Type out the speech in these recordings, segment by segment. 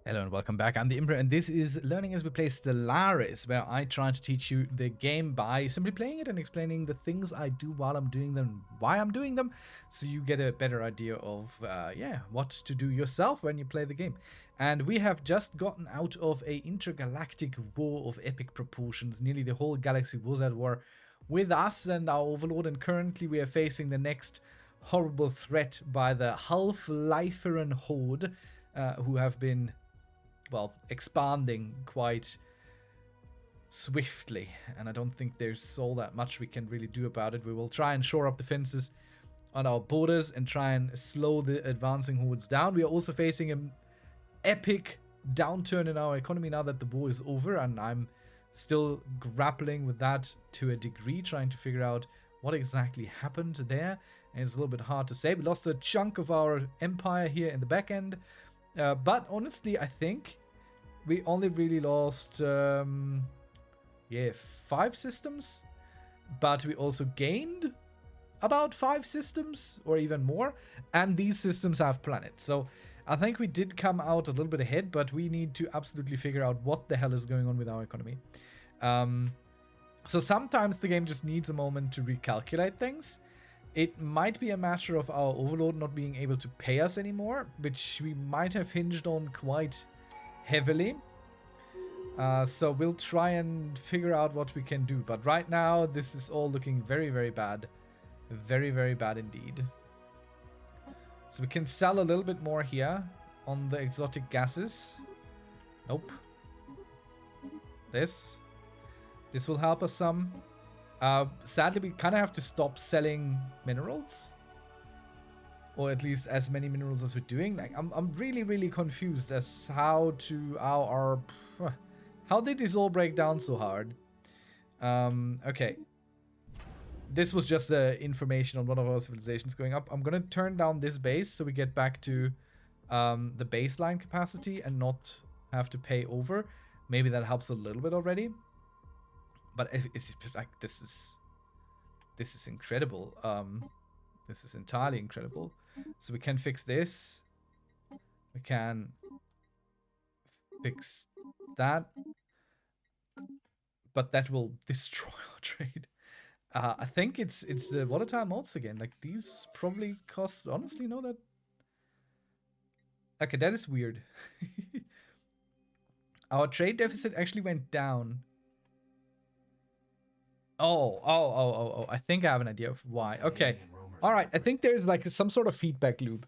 Hello and welcome back. I'm the Imperor, and this is Learning as we play Stellaris, where I try to teach you the game by simply playing it and explaining the things I do while I'm doing them, why I'm doing them, so you get a better idea of, what to do yourself when you play the game. And we have just gotten out of a intergalactic war of epic proportions. Nearly the whole galaxy was at war with us and our overlord, and currently we are facing the next horrible threat by the Half-Liferan Horde, who have been, well, expanding quite swiftly, and I don't think there's all that much we can really do about it. We will try and shore up the fences on our borders and try and slow the advancing hordes down. We are also facing an epic downturn in our economy now that the war is over, and I'm still grappling with that to a degree, trying to figure out what exactly happened there, and it's a little bit hard to say. We lost a chunk of our empire here in the back end, but honestly, I think we only really lost, 5 systems, but we also gained about 5 systems, or even more, and these systems have planets. So I think we did come out a little bit ahead, but we need to absolutely figure out what the hell is going on with our economy. So sometimes the game just needs a moment to recalculate things. It might be a matter of our overlord not being able to pay us anymore, which we might have hinged on quite heavily. So we'll try and figure out what we can do. But right now, this is all looking very, very bad. Very, very bad indeed. So we can sell a little bit more here on the exotic gases. Nope. This will help us some. Sadly, we kind of have to stop selling minerals, or at least as many minerals as we're doing. Like, I'm really, really confused as how did this all break down so hard? Okay. This was just information on one of our civilizations going up. I'm gonna turn down this base so we get back to the baseline capacity and not have to pay over. Maybe that helps a little bit already. But it's like, this is incredible. This is entirely incredible. So we can fix this. We can fix that. But that will destroy our trade. I think it's the volatile modes again. Like, these probably cost, honestly, no, that... Okay, that is weird. Our trade deficit actually went down. Oh, I think I have an idea of why. Okay. All right, I think there's like some sort of feedback loop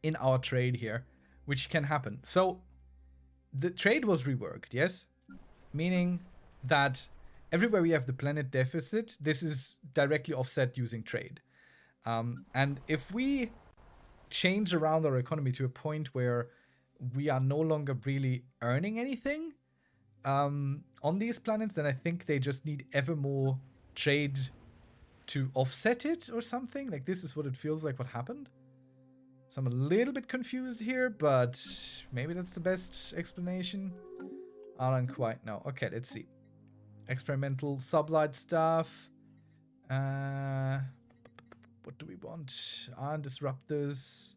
in our trade here, which can happen. So the trade was reworked, yes? Meaning that everywhere we have the planet deficit, this is directly offset using trade. And if we change around our economy to a point where we are no longer really earning anything, on these planets, then I think they just need ever more trade to offset it or something. Like, this is what it feels like what happened. So I'm a little bit confused here, but maybe that's the best explanation. I don't quite know. Okay, let's see. Experimental sublight stuff. What do we want? Ion disruptors.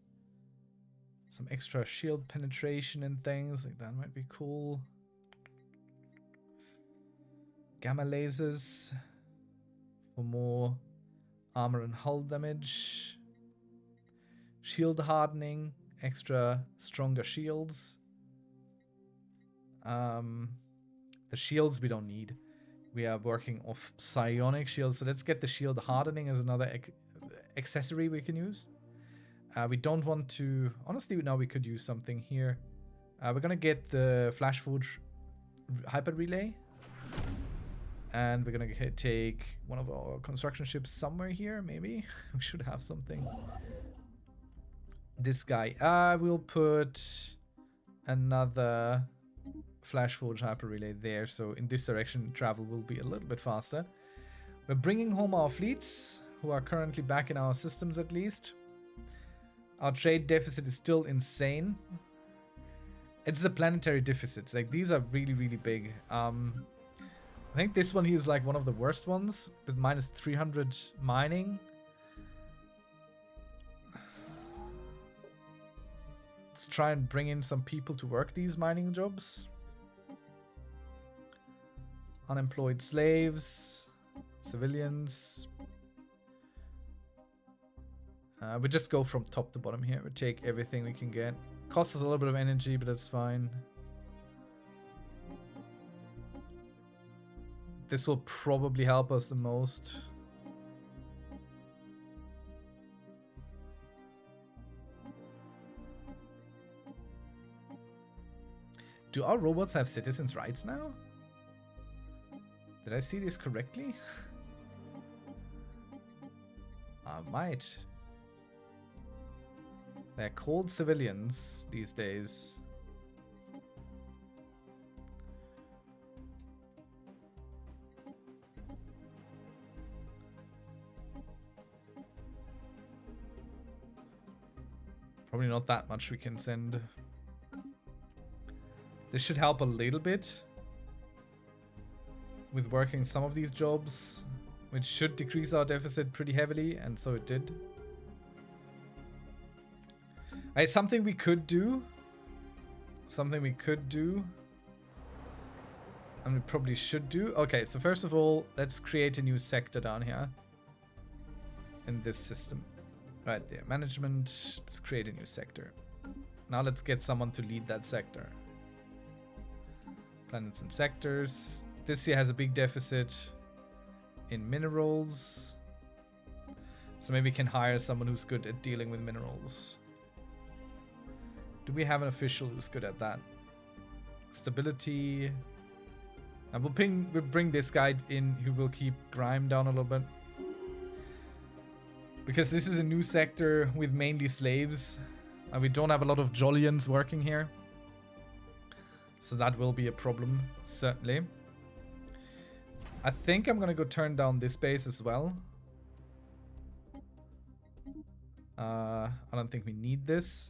Some extra shield penetration and things. Like, that might be cool. Gamma lasers for more armor and hull damage. Shield hardening, extra stronger shields. The shields we don't need. We are working off psionic shields, so let's get the shield hardening as another accessory we can use. We don't want to... Honestly, now we could use something here. We're gonna get the Flash Forge Hyper Relay. And we're gonna take one of our construction ships somewhere here, maybe. We should have something. This guy. We'll put another Flash Forge Hyper Relay there, so in this direction travel will be a little bit faster. We're bringing home our fleets, who are currently back in our systems at least. Our trade deficit is still insane. It's the planetary deficits. Like, these are really, really big. I think this one here is like one of the worst ones, with minus 300 mining. Let's try and bring in some people to work these mining jobs. Unemployed slaves, civilians. We just go from top to bottom here. We take everything we can get. Costs us a little bit of energy, but that's fine. This will probably help us the most. Do our robots have citizens' rights now? Did I see this correctly? I might. They're called civilians these days. Probably not that much we can send. This should help a little bit with working some of these jobs, which should decrease our deficit pretty heavily, and so it did. Something we could do. Something we could do. And we probably should do. Okay, so first of all, let's create a new sector down here. In this system. Right there. Management. Let's create a new sector. Now let's get someone to lead that sector. Planets and sectors. This here has a big deficit in minerals. So maybe we can hire someone who's good at dealing with minerals. Do we have an official who's good at that? Stability. And we'll bring this guy in who will keep crime down a little bit. Because this is a new sector with mainly slaves. And we don't have a lot of Jollians working here. So that will be a problem, certainly. I think I'm going to go turn down this base as well. I don't think we need this.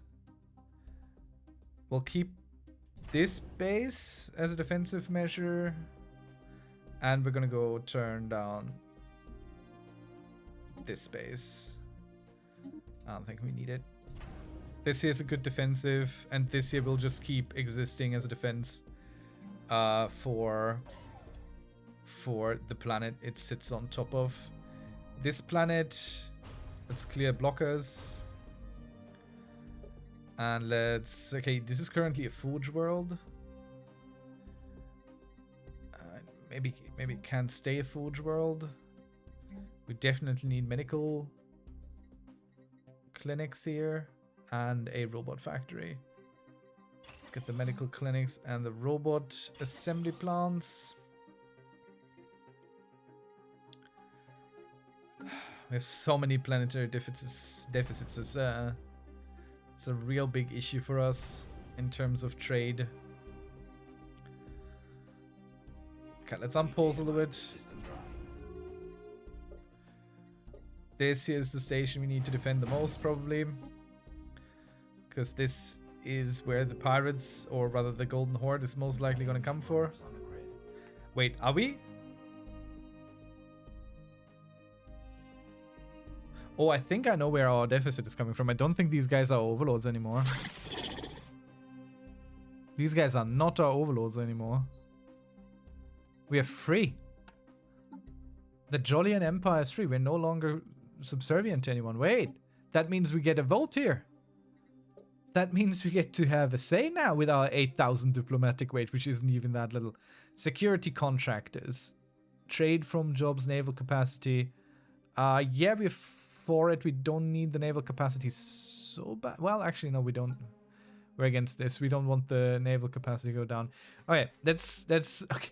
We'll keep this base as a defensive measure. And we're going to go turn down this base. I don't think we need it. This here is a good defensive. And this here will just keep existing as a defense for the planet it sits on top of. This planet, let's clear blockers. And let's... Okay, this is currently a forge world. Maybe it can't stay a forge world. We definitely need medical clinics here. And a robot factory. Let's get the medical clinics and the robot assembly plants. We have so many planetary deficits. It's a real big issue for us in terms of trade. Okay, let's unpause a little bit. This here is the station we need to defend the most, probably. Because this is where the pirates, or rather the Golden Horde, is most likely going to come for. Wait, are we? Oh, I think I know where our deficit is coming from. I don't think these guys are overlords anymore. These guys are not our overlords anymore. We are free. The Jollian Empire is free. We're no longer subservient to anyone. Wait, that means we get a vote here. That means we get to have a say now with our 8,000 diplomatic weight, which isn't even that little. Security contractors. Trade from jobs, naval capacity. Yeah, we're for it. We don't need the naval capacity so bad. Well, actually, no, we don't. We're against this. We don't want the naval capacity to go down. Okay, that's okay.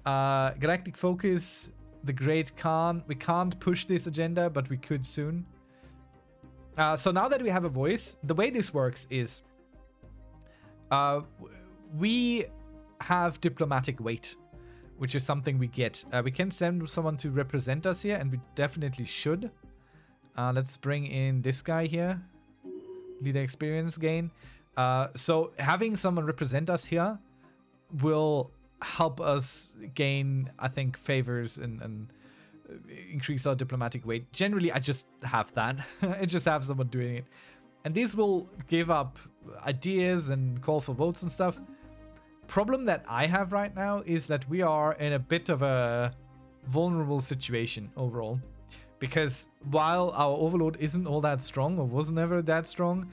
Galactic focus. The Great Khan. We can't push this agenda, but we could soon. So now that we have a voice, the way this works is we have diplomatic weight, which is something we get. We can send someone to represent us here, and we definitely should. Let's bring in this guy here. Leader experience gain. So having someone represent us here will help us gain, I think, favors and increase our diplomatic weight. Generally, I just have that. I just have someone doing it. And these will give up ideas and call for votes and stuff. Problem that I have right now is that we are in a bit of a vulnerable situation overall. Because while our overlord isn't all that strong, or was never that strong,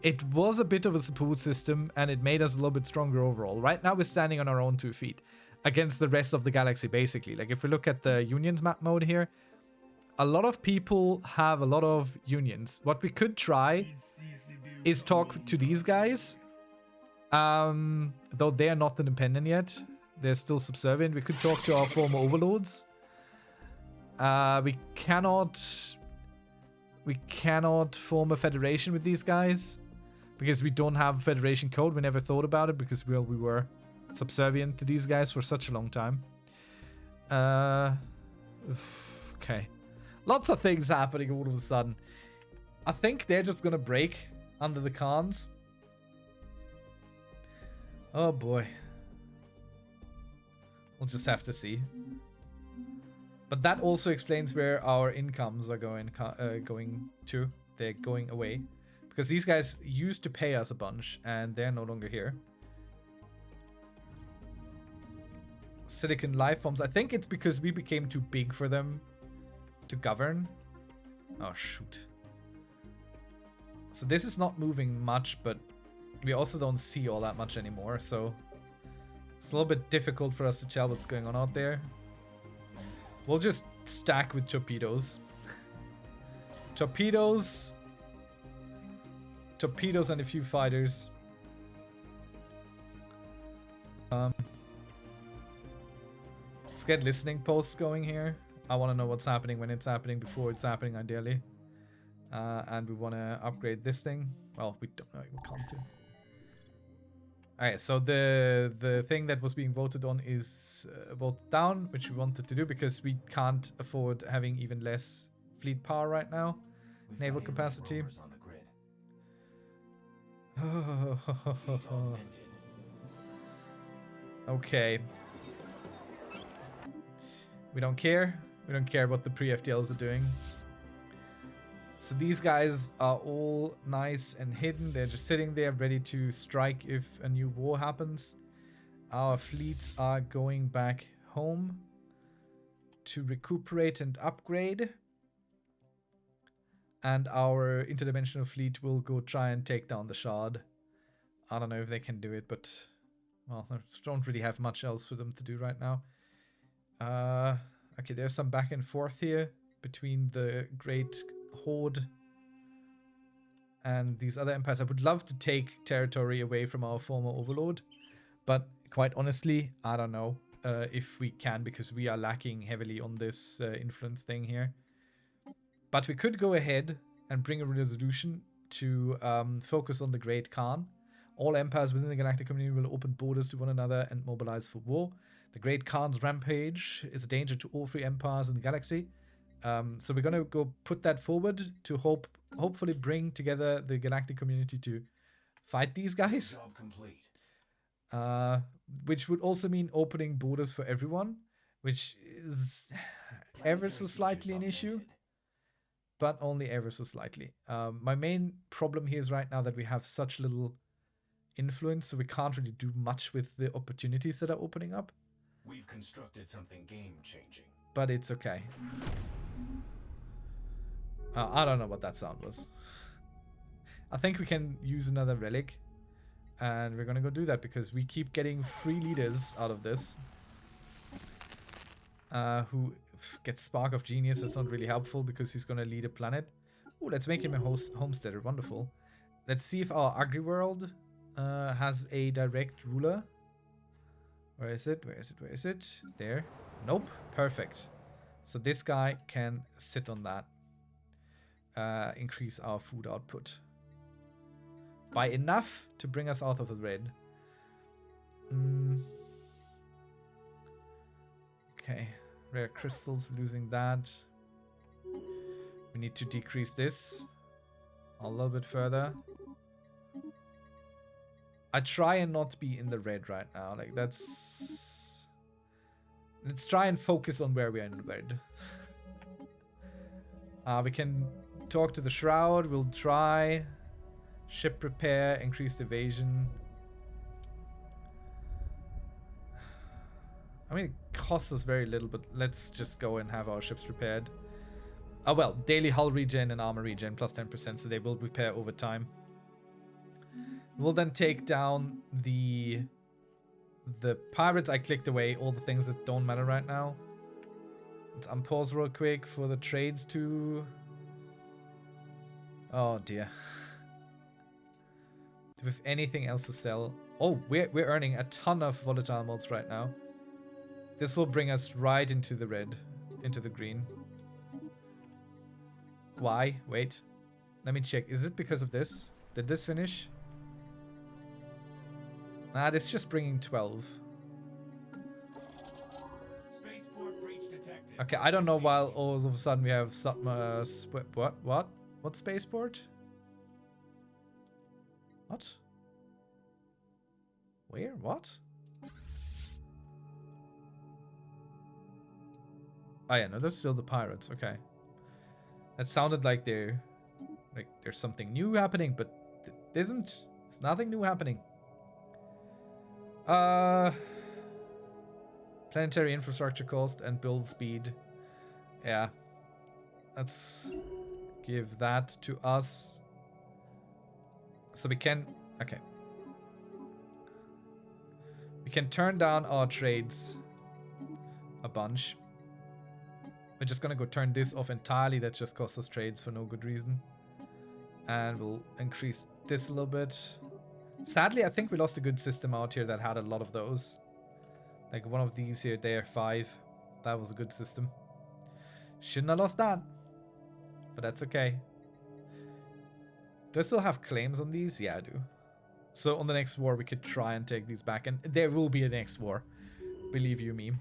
it was a bit of a support system and it made us a little bit stronger overall. Right now we're standing on our own 2 feet against the rest of the galaxy, basically. Like if we look at the unions map mode here, a lot of people have a lot of unions. What we could try is talk to these guys. Though they are not independent yet. They're still subservient. We could talk to our former overlords. We cannot form a federation with these guys because we don't have a federation code. We never thought about it because we were subservient to these guys for such a long time. Okay. Lots of things happening all of a sudden. I think they're just gonna break under the Khans. Oh boy. We'll just have to see. But that also explains where our incomes are going to. They're going away. Because these guys used to pay us a bunch, and they're no longer here. Silicon life forms. I think it's because we became too big for them to govern. Oh, shoot. So this is not moving much, but we also don't see all that much anymore, so it's a little bit difficult for us to tell what's going on out there. We'll just stack with torpedoes. Torpedoes and a few fighters. Let's get listening posts going here. I want to know what's happening when it's happening, before it's happening, ideally. And we want to upgrade this thing. Well, we don't know. We can't do. Alright, so the thing that was being voted on is voted down, which we wanted to do because we can't afford having even less fleet power right now. Naval capacity. Okay. We don't care. We don't care what the pre-FTLs are doing. So these guys are all nice and hidden. They're just sitting there ready to strike if a new war happens. Our fleets are going back home to recuperate and upgrade. And our interdimensional fleet will go try and take down the Shard. I don't know if they can do it, but well, I don't really have much else for them to do right now. Okay, there's some back and forth here between the Great Horde and these other empires. I would love to take territory away from our former overlord, but quite honestly, I don't know if we can, because we are lacking heavily on this influence thing here. But we could go ahead and bring a resolution to focus on the Great Khan. All empires within the galactic community will open borders to one another and mobilize for war. The Great Khan's rampage is a danger to all 3 empires in the galaxy. So we're going to go put that forward to hopefully bring together the galactic community to fight these guys. Job complete. Which would also mean opening borders for everyone, which is ever so slightly an issue, but only ever so slightly. My main problem here is right now that we have such little influence, so we can't really do much with the opportunities that are opening up. We've constructed something game-changing. But it's okay. I don't know what that sound was. I think we can use another relic. And we're gonna go do that because we keep getting free leaders out of this. Who gets Spark of Genius. That's not really helpful because he's gonna lead a planet. Oh, let's make him a homesteader. Wonderful. Let's see if our agri-world has a direct ruler. Where is it? Where is it? Where is it? There. Nope. Perfect. So this guy can sit on that. Increase our food output by enough to bring us out of the red. Okay. Rare crystals, losing that. We need to decrease this a little bit further. I try and not be in the red right now. Like, that's... Let's try and focus on where we are in the red. We can talk to the Shroud. We'll try. Ship repair, increased evasion. I mean, it costs us very little, but let's just go and have our ships repaired. Oh well, daily hull regen and armor regen plus 10%, so they will repair over time. We'll then take down the pirates. I clicked away all the things that don't matter right now. Let's unpause real quick for the trades to... Oh dear. Do we have anything else to sell? Oh, we're earning a ton of volatile mods right now. This will bring us right into the red, into the green. Why? Wait. Let me check. Is it because of this? Did this finish? Nah, this is just bringing 12. Spaceport breach detected. Okay, I don't know why all of a sudden we have some... What? What spaceport? What? Where? What? Oh yeah, no, that's still the pirates. Okay. That sounded like there's something new happening, but it isn't. There's nothing new happening. Planetary infrastructure cost and build speed. Yeah. Let's give that to us. So we can... Okay. We can turn down our trades a bunch. We're just gonna go turn this off entirely. That just costs us trades for no good reason. And we'll increase this a little bit. Sadly, I think we lost a good system out here that had a lot of those. Like one of these here, there, 5. That was a good system. Shouldn't have lost that. But that's okay. Do I still have claims on these? Yeah, I do. So on the next war, we could try and take these back. And there will be a next war. Believe you me.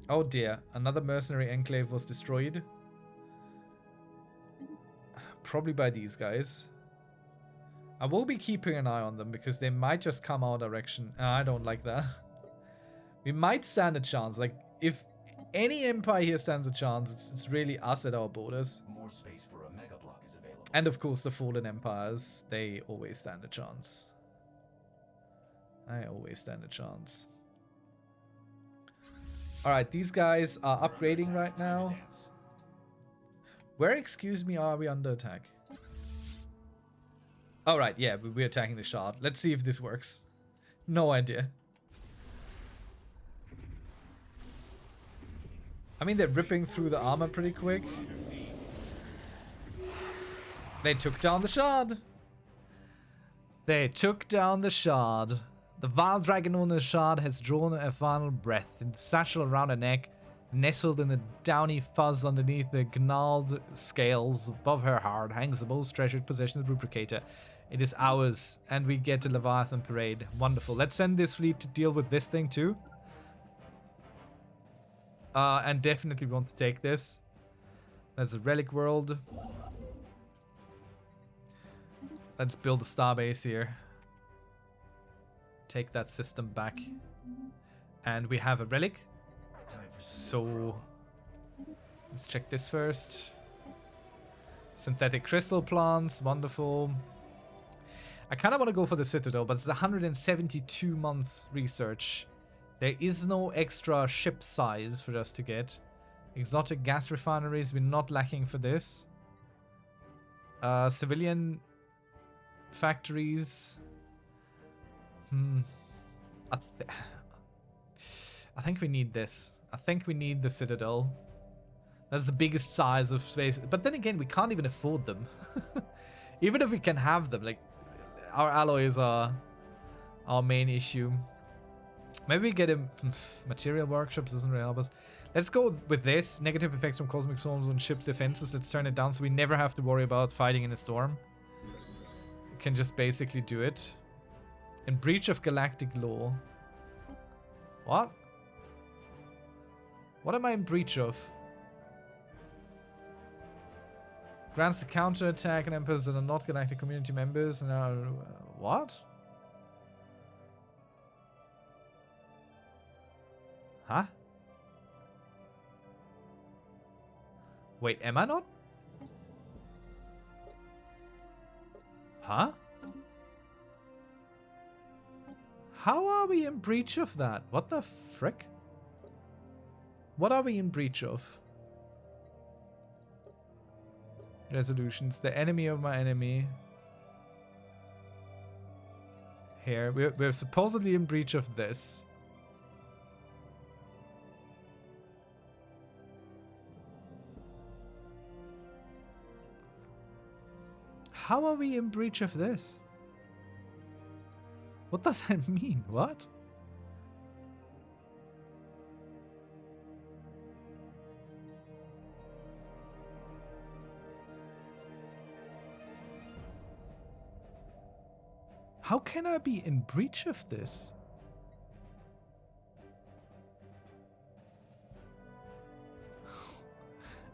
Oh dear, another mercenary enclave was destroyed. Probably by these guys. I will be keeping an eye on them because they might just come our direction. I don't like that. We might stand a chance. Like, if any empire here stands a chance, it's really us at our borders. More space for a mega block is available. And of course the fallen empires, they always stand a chance. I always stand a chance. Alright, these guys are upgrading right now. Where, excuse me, are we under attack? Alright, yeah, we're attacking the shard. Let's see if this works. No idea. I mean, they're ripping through the armor pretty quick. They took down the shard. They took down the shard. The vile dragon on the shard has drawn a final breath. Its satchel around her neck, nestled in the downy fuzz underneath the gnarled scales above her heart, hangs the most treasured possession of the Rubricator. It is ours, and we get to Leviathan Parade. Wonderful. Let's send this fleet to deal with this thing too. And definitely want to take this. That's a relic world. Let's build a starbase here. Take that system back. And we have a relic. So let's check this first. Synthetic crystal plants, wonderful. I kind of want to go for the Citadel, but it's 172 months research. There is no extra ship size for us to get. Exotic gas refineries, we're not lacking for this. Civilian factories. I think we need this. I think we need the Citadel. That's the biggest size of space. But then again, we can't even afford them. Even if we can have them, like, our alloys are our main issue. Maybe we get him. Material workshops doesn't really help us. Let's go with this. Negative effects from cosmic storms on ships' defenses. Let's turn it down so we never have to worry about fighting in a storm. We can just basically do it. In breach of galactic law. What? What am I in breach of? Grants the counterattack on emperors that are not galactic community members. And what? Huh? Wait, am I not? Huh? How are we in breach of that? What the frick? What are we in breach of? Resolutions. The enemy of my enemy. Here. We're supposedly in breach of this. How are we in breach of this? What does that mean? What? How can I be in breach of this?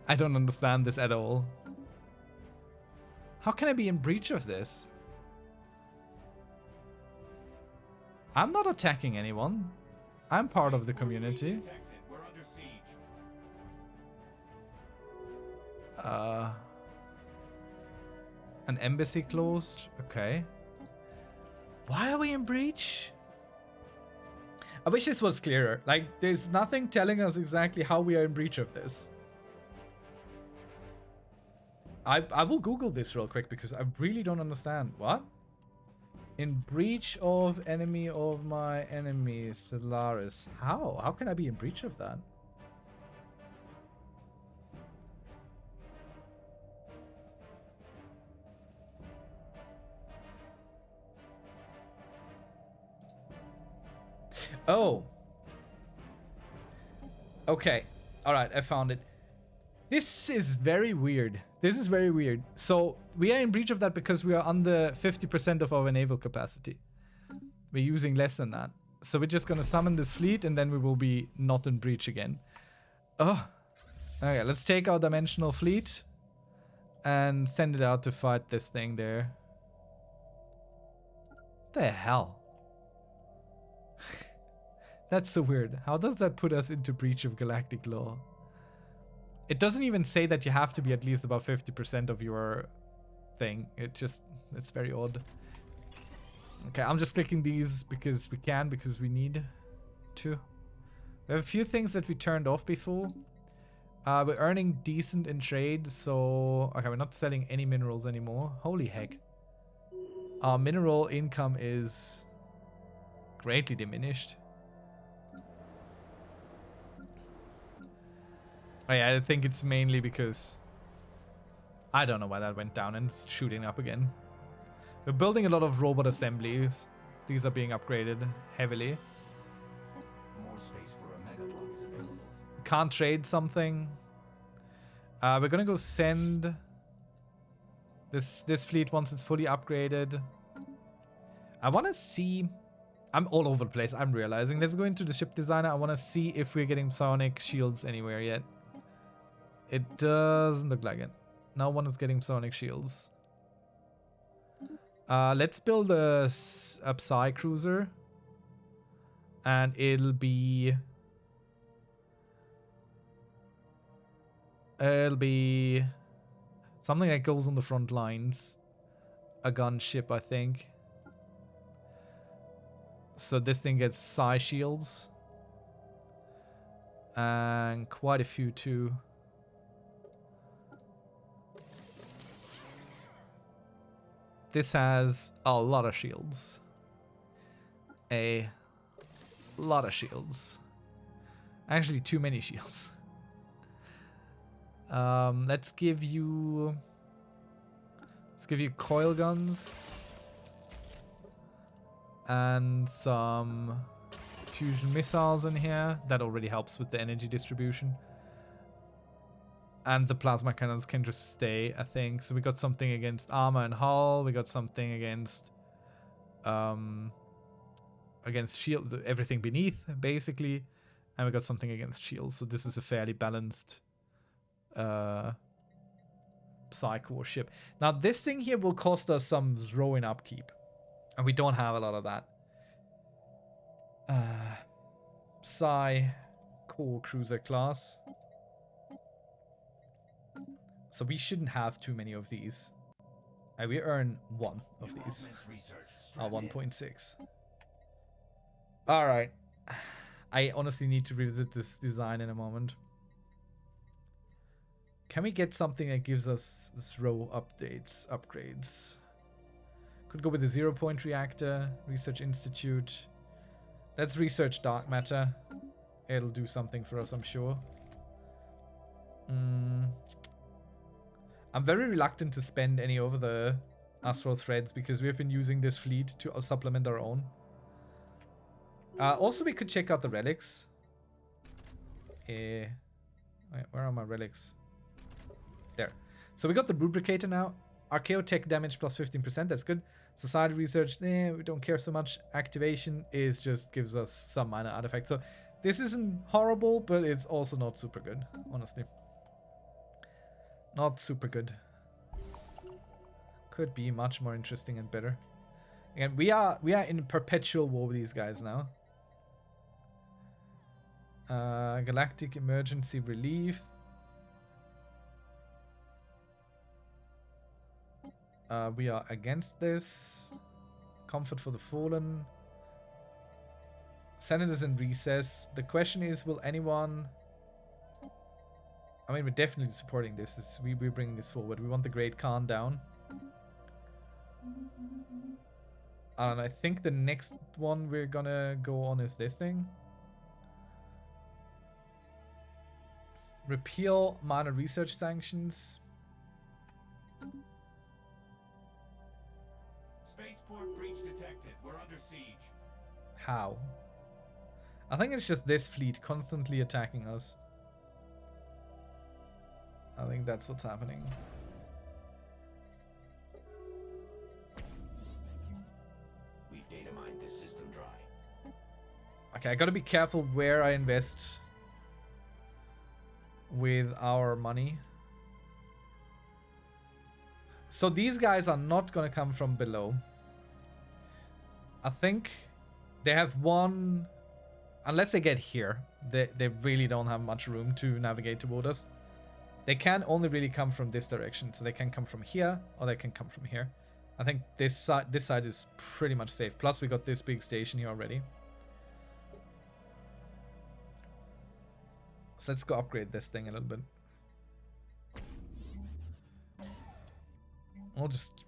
I don't understand this at all. How can I be in breach of this? I'm not attacking anyone. I'm part of the community. Detected. We're under siege. An embassy closed. Okay. Why are we in breach? I wish this was clearer. Like, there's nothing telling us exactly how we are in breach of this. I will Google this real quick because I really don't understand. What? In breach of enemy of my enemy, Stellaris. How? How can I be in breach of that? Oh. Okay. Alright, I found it. This is very weird. This is very weird. So, we are in breach of that because we are under 50% of our naval capacity. We're using less than that. So we're just gonna summon this fleet and then we will be not in breach again. Oh. Okay, let's take our dimensional fleet and send it out to fight this thing there. The hell? That's so weird. How does that put us into breach of galactic law? It doesn't even say that you have to be at least about 50% of your thing. It's very odd. Okay, I'm just clicking these because we can, because we need to. We have a few things that we turned off before. We're earning decent in trade, so... Okay, we're not selling any minerals anymore. Holy heck. Our mineral income is greatly diminished. Oh yeah, I think it's mainly because... I don't know why that went down and it's shooting up again. We're building a lot of robot assemblies. These are being upgraded heavily. More space for a mega block is available. Can't trade something. We're gonna go send this fleet once it's fully upgraded. I want to see... I'm all over the place, I'm realizing. Let's go into the ship designer. I want to see if we're getting psionic shields anywhere yet. It doesn't look like it. No one is getting psionic shields. Let's build a Psi cruiser. And it'll be something that goes on the front lines. A gunship, I think. So this thing gets Psi shields. And quite a few too. This has a lot of shields. A lot of shields. Actually, too many shields. Let's give you coil guns and some fusion missiles in here. That already helps with the energy distribution. And the plasma cannons can just stay, I think. So we got something against armor and hull. We got something against shield, everything beneath, basically. And we got something against shields. So this is a fairly balanced Psi Core ship. Now this thing here will cost us some Zroin upkeep. And we don't have a lot of that. Psi Core Cruiser class. So we shouldn't have too many of these. We earn one of these. 1.6. All right. I honestly need to revisit this design in a moment. Can we get something that gives us throw upgrades? Could go with the 0-point reactor, Research Institute. Let's research dark matter. It'll do something for us, I'm sure. I'm very reluctant to spend any over the astral threads because we've been using this fleet to supplement our own. Also, we could check out the relics. Wait, where are my relics? There. So we got the Rubricator now. Archaeotech damage plus 15%. That's good. Society research, we don't care so much. Activation is just gives us some minor artifacts. So this isn't horrible, but it's also not super good, honestly. Not super good. Could be much more interesting and better. Again, we are in perpetual war with these guys now. Galactic emergency relief. We are against this. Comfort for the fallen. Senators in recess. The question is, will anyone... I mean, we're definitely supporting this. We're bringing this forward. We want the Great Khan down. And I think the next one we're gonna go on is this thing. Repeal minor research sanctions. Spaceport breach detected. We're under siege. How? I think it's just this fleet constantly attacking us. I think that's what's happening. We've data mined this system dry. Okay, I gotta be careful where I invest with our money. So these guys are not gonna come from below. I think they have one... Unless they get here, they really don't have much room to navigate toward us. They can only really come from this direction. So they can come from here, or they can come from here. I think this side is pretty much safe. Plus we got this big station here already. So let's go upgrade this thing a little bit. We'll just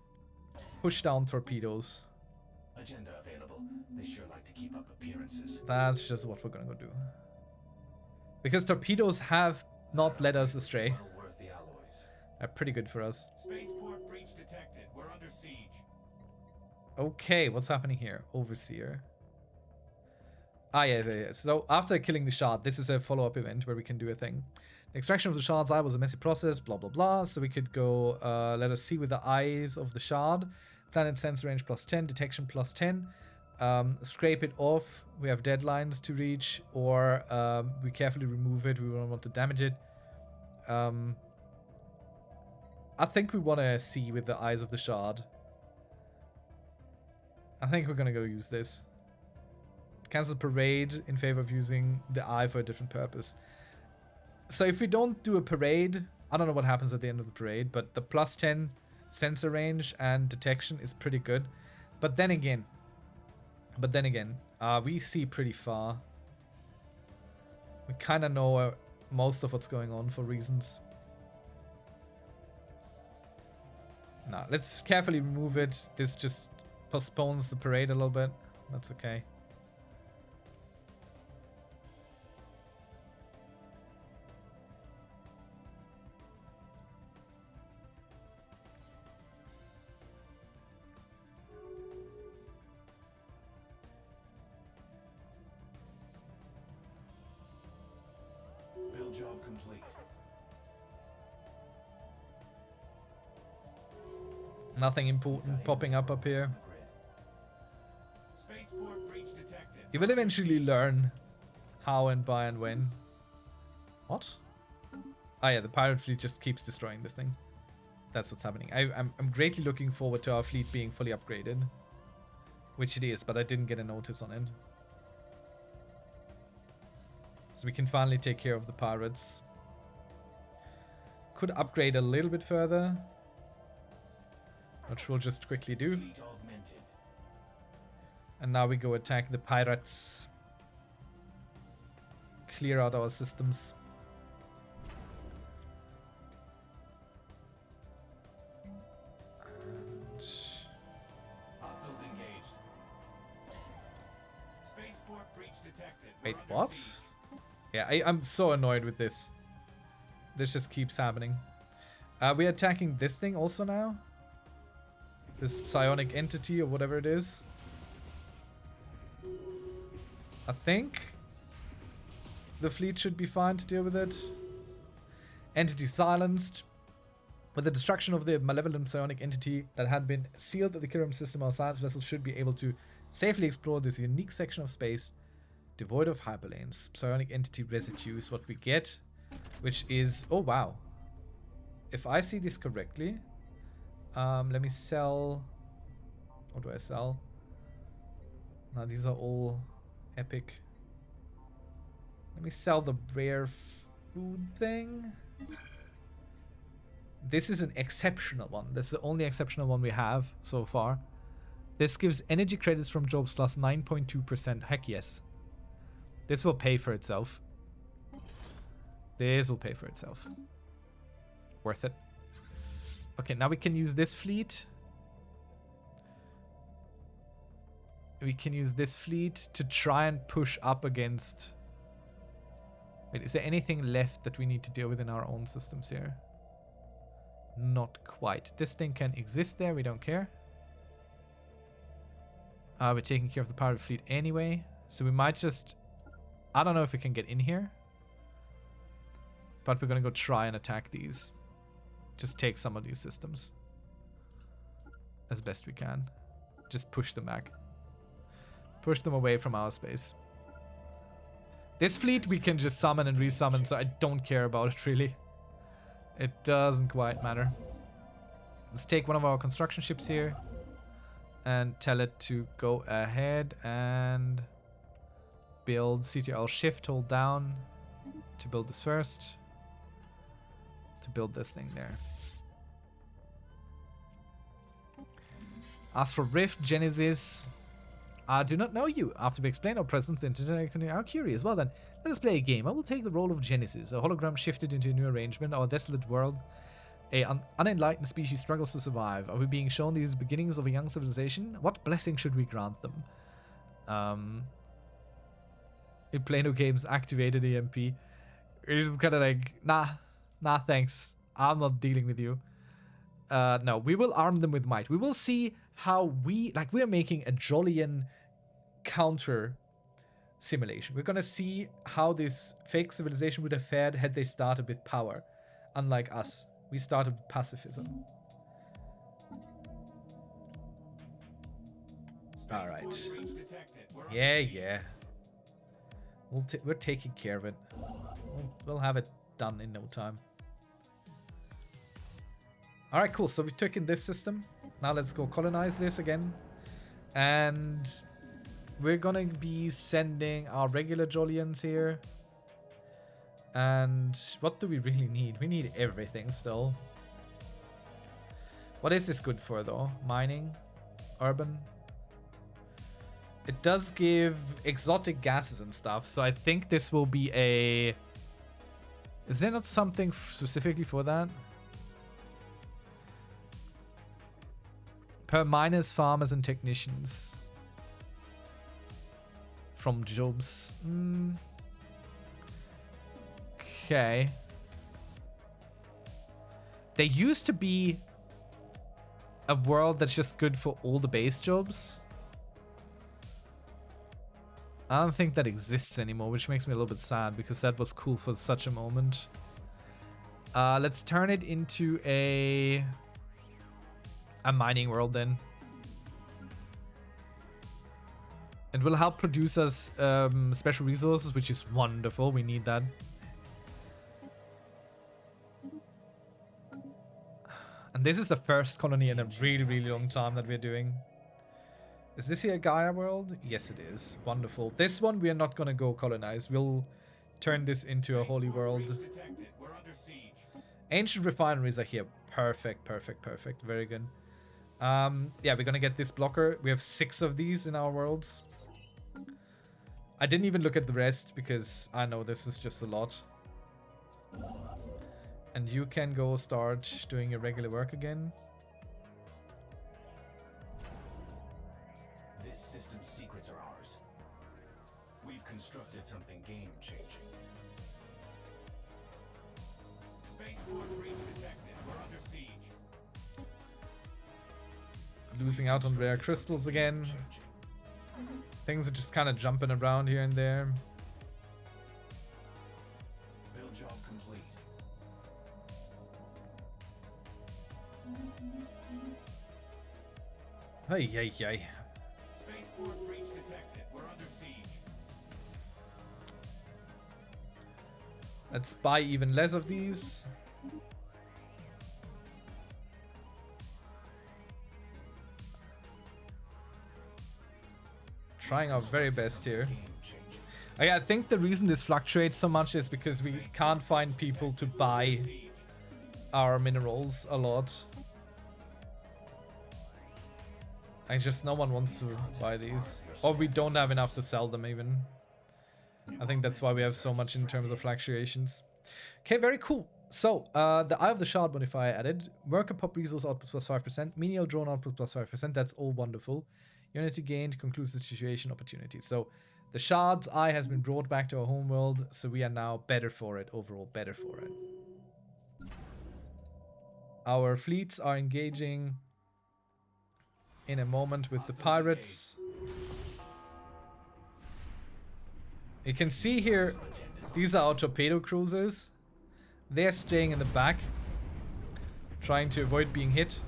push down torpedoes. Agenda available. They sure like to keep up appearances. That's just what we're gonna go do. Because torpedoes have not led us astray. Well worth the alloys. They're pretty good for us. Spaceport breach detected. We're under siege. Okay, what's happening here? Overseer. Ah, yeah. So after killing the shard, this is a follow-up event where we can do a thing. The extraction of the shard's eye was a messy process, blah, blah, blah. So we could go, let us see with the eyes of the shard. Planet sensor range plus 10, detection plus 10. Scrape it off. We have deadlines to reach, or we carefully remove it. We don't want to damage it. I think we want to see with the eyes of the shard. I think we're going to go use this. Cancel parade in favor of using the eye for a different purpose. So if we don't do a parade, I don't know what happens at the end of the parade, but the plus 10 sensor range and detection is pretty good. But then again, we see pretty far. We kind of know most of what's going on for reasons. Now, let's carefully remove it. This just postpones the parade a little bit. That's okay. Build job complete. Nothing important popping up here. Spaceport breach detected. You will eventually learn how and by and when. What? Ah, yeah, the pirate fleet just keeps destroying this thing. That's what's happening. I'm greatly looking forward to our fleet being fully upgraded. Which it is, but I didn't get a notice on it. So we can finally take care of the pirates. Could upgrade a little bit further, which we'll just quickly do. Fleet augmented. And now we go attack the pirates. Clear out our systems. Hostiles engaged. Spaceport breach detected. Wait, We're under what? siege. Yeah, I'm so annoyed with this. This just keeps happening. We're attacking this thing also now. This psionic entity or whatever it is. I think the fleet should be fine to deal with it. Entity silenced. With the destruction of the malevolent psionic entity that had been sealed at the Kiram system, our science vessel should be able to safely explore this unique section of space devoid of hyperlanes. Psionic entity residue is what we get, which is... Oh, wow. If I see this correctly, let me sell... What do I sell? Now, these are all epic. Let me sell the rare food thing. This is an exceptional one. This is the only exceptional one we have so far. This gives energy credits from jobs plus 9.2%. Heck yes. This will pay for itself. This will pay for itself. Worth it. Okay, now we can use this fleet. We can use this fleet to try and push up against... Wait, is there anything left that we need to deal with in our own systems here? Not quite. This thing can exist there. We don't care. We're taking care of the pirate fleet anyway. So we might just... I don't know if we can get in here. But we're going to go try and attack these. Just take some of these systems. As best we can. Just push them back. Push them away from our space. This fleet we can just summon and resummon, so I don't care about it really. It doesn't quite matter. Let's take one of our construction ships here and tell it to go ahead and build CTRL shift, hold down to build this first. To build this thing there. As for Rift, Genesis, I do not know you. After we explain our presence in internet, I'm curious. Well then, let us play a game. I will take the role of Genesis, a hologram shifted into a new arrangement. Our desolate world, an unenlightened species struggles to survive. Are we being shown these beginnings of a young civilization? What blessing should we grant them? In Plano Games activated EMP. It's kind of like, nah, thanks. I'm not dealing with you. No, we will arm them with might. We will see how we are making a Jolien counter simulation. We're gonna see how this fake civilization would have fared had they started with power. Unlike us, we started with pacifism. Alright. Yeah. We're taking care of it. We'll have it done in no time. Alright, cool. So we've taken this system. Now let's go colonize this again. And we're gonna be sending our regular Joliens here. And what do we really need? We need everything still. What is this good for though? Mining? Urban? It does give exotic gases and stuff, so I think this will be a... Is there not something specifically for that? Per miners, farmers, and technicians. From jobs. Okay. There used to be a world that's just good for all the base jobs. I don't think that exists anymore, which makes me a little bit sad because that was cool for such a moment. Let's turn it into a mining world then. It will help produce us special resources, which is wonderful. We need that. And this is the first colony in a really, really long time that we're doing. Is this here a Gaia world? Yes, it is. Wonderful. This one we are not going to go colonize. We'll turn this into a holy world. Ancient refineries are here. Perfect, perfect, perfect. Very good. Yeah, we're gonna get this blocker. We have 6 of these in our worlds. I didn't even look at the rest because I know this is just a lot. And you can go start doing your regular work again. This system's secrets are ours. We've constructed something game-changing. Spaceport breach detected. We're under siege. Losing out on rare crystals again. Things are just kind of jumping around here and there. Build job complete. Hey, hey, hey. Spaceport breach detected. We're under siege. Let's buy even less of these. Trying our very best here. I think the reason this fluctuates so much is because we can't find people to buy our minerals a lot. No one wants to buy these. Or we don't have enough to sell them even. I think that's why we have so much in terms of fluctuations. Okay, very cool. So, the Eye of the Shard modifier added. Worker pop resource output plus 5%. Menial drone output plus 5%. That's all wonderful. Unity gained concludes the situation opportunity. So, the Shard's Eye has been brought back to our homeworld. So, we are now better for it. Overall, better for it. Our fleets are engaging in a moment with the pirates. You can see here, these are our torpedo cruisers. They're staying in the back, trying to avoid being hit,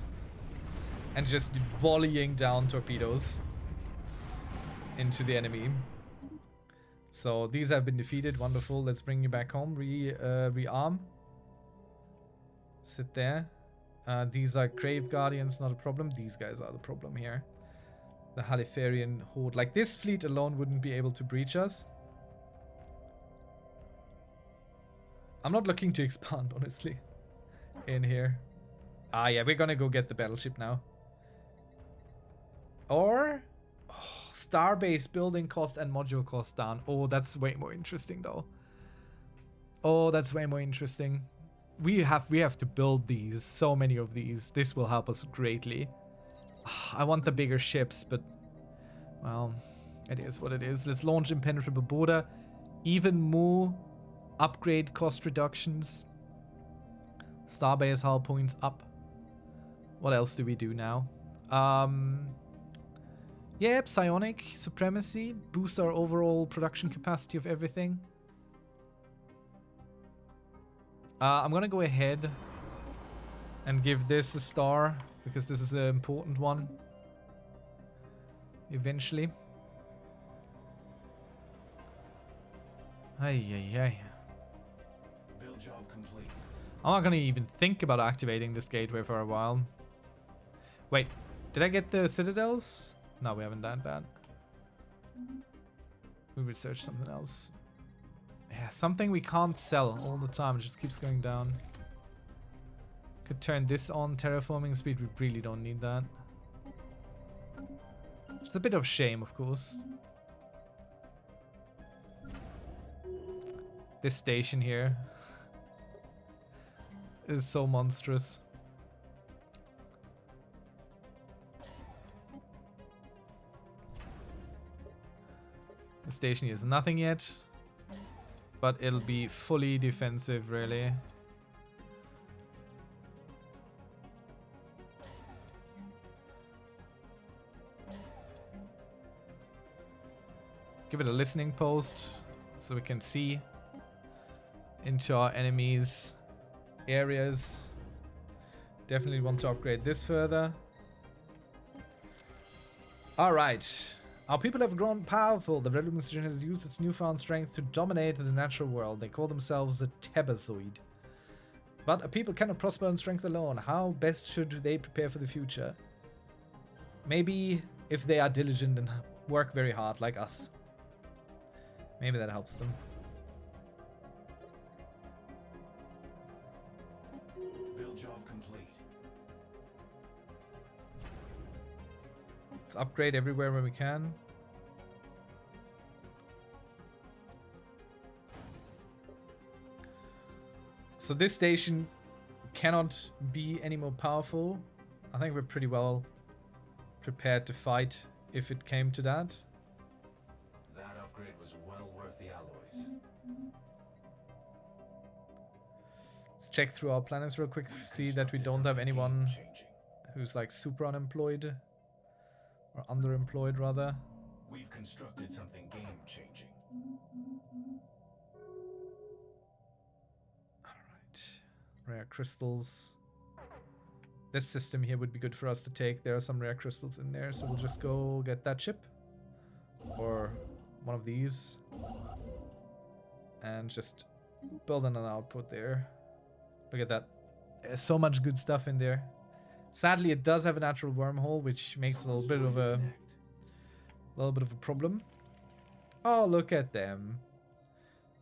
and just volleying down torpedoes into the enemy. So these have been defeated. Wonderful. Let's bring you back home. Rearm. Sit there. These are Grave Guardians, not a problem. These guys are the problem here. The Halifaриan Horde. Like, this fleet alone wouldn't be able to breach us. I'm not looking to expand, honestly, in here. Ah, yeah, we're gonna go get the battleship now. Or... oh, Starbase building cost and module cost down. Oh, that's way more interesting, though. Oh, that's way more interesting. We have to build these. So many of these. This will help us greatly. I want the bigger ships, but... well, it is what it is. Let's launch Impenetrable Border. Even more... upgrade cost reductions. Starbase hull points up. What else do we do now? Yeah, psionic supremacy. Boost our overall production capacity of everything. I'm gonna go ahead and give this a star because this is an important one. Eventually. Hey, hey, hey. Job complete. I'm not gonna even think about activating this gateway for a while. Wait, did I get the citadels? No, we haven't done that. We researched something else. Yeah, something we can't sell all the time. It just keeps going down. Could turn this on. Terraforming speed. We really don't need that. It's a bit of shame, of course. This station here is so monstrous. The station is nothing yet, but it'll be fully defensive, really. Give it a listening post so we can see into our enemies' areas. Definitely want to upgrade this further. Alright. Our people have grown powerful. The Red Lumination has used its newfound strength to dominate the natural world. They call themselves the Tebazoid. But a people cannot prosper on strength alone. How best should they prepare for the future? Maybe if they are diligent and work very hard like us. Maybe that helps them. Build job complete. Let's upgrade everywhere where we can. So this station cannot be any more powerful. I think we're pretty well prepared to fight if it came to that. That upgrade was well worth the alloys. Let's check through our planets real quick. See that we don't have anyone who's like super unemployed. Or underemployed, rather. We've constructed something game-changing. Alright. Rare crystals. This system here would be good for us to take. There are some rare crystals in there, so we'll just go get that chip. Or one of these. And just build an output there. Look at that. There's so much good stuff in there. Sadly, it does have a natural wormhole, which makes a little bit of a problem. Oh, look at them.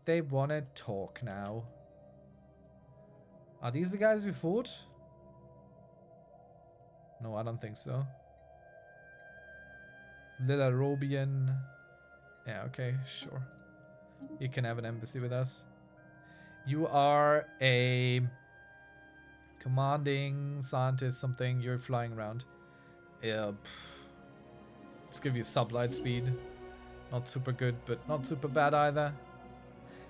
They want to talk now. Are these the guys we fought? No, I don't think so. Lilarobian. Yeah, okay, sure. You can have an embassy with us. You are a commanding scientist, something. You're flying around. Yeah. Let's give you sublight speed. Not super good, but not super bad either.